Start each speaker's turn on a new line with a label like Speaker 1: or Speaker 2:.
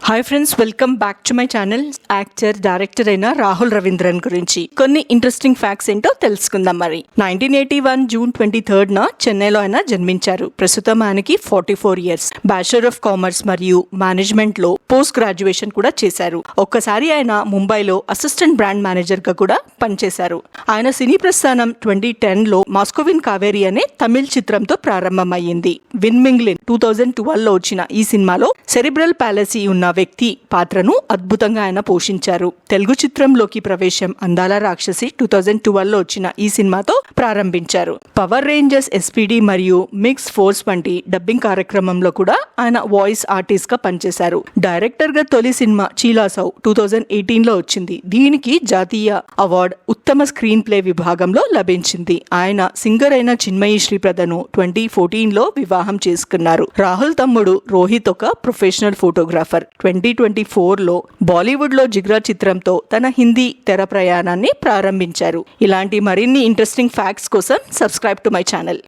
Speaker 1: Hi friends, welcome back to my channel. Actor, director అయిన రాహుల్ రవీంద్రన్ గురించి కొన్ని ఇంట్రెస్టింగ్ ఫ్యాక్ట్స్ ఏంటో తెలుసుకుందాం. మరి 1981 జూన్ 23న చెన్నైలో ఆయన జన్మించారు. ప్రస్తుతం ఆయనకి 44 ఇయర్స్. బ్యాచిలర్ ఆఫ్ కామర్స్ మరియు మేనేజ్మెంట్ లో పోస్ట్ గ్రాడ్యుయేషన్ కూడా చేశారు. ఒక్కసారి ఆయన ముంబైలో అసిస్టెంట్ బ్రాండ్ మేనేజర్ గా కూడా పనిచేశారు. ఆయన సినీ ప్రస్థానం 2010లో మాస్కోవిన్ కావేరి అనే తమిళ చిత్రంతో ప్రారంభమయ్యింది. విన్మింగ్లిన్ 2012లో వచ్చిన ఈ సినిమాలో సెరిబ్రల్ పాలసీ ఉన్న వ్యక్తి పాత్రను అద్భుతంగా ఆయన పోషించారు. తెలుగు చిత్రంలోకి ప్రవేశం అందాల రాక్షసి 2012లో వచ్చిన ఈ సినిమాతో ప్రారంభించారు. పవర్ రేంజర్స్, ఎస్పీడీ మరియు మిక్స్ ఫోర్స్ వంటి డబ్బింగ్ కార్యక్రమంలో కూడా ఆయన వాయిస్ ఆర్టిస్ట్ గా పనిచేశారు. డైరెక్టర్ గా తొలి సినిమా చీలాసౌ 2018లో వచ్చింది. దీనికి జాతీయ అవార్డు ఉత్తమ స్క్రీన్ ప్లే విభాగంలో లభించింది. ఆయన సింగర్ అయిన చిన్మయి శ్రీప్రదను 2014లో వివాహం చేసుకున్నారు. రాహుల్ తమ్ముడు రోహిత్ ఒక ప్రొఫెషనల్ ఫోటోగ్రాఫర్. 2024లో బాలీవుడ్ లో జిగ్రా చిత్రంతో తన హిందీ తెర ప్రయాణాన్ని ప్రారంభించారు. ఇలాంటి మరిన్ని ఇంట్రెస్టింగ్ ఫ్యాక్ట్స్ కోసం సబ్స్క్రైబ్ టు మై ఛానల్.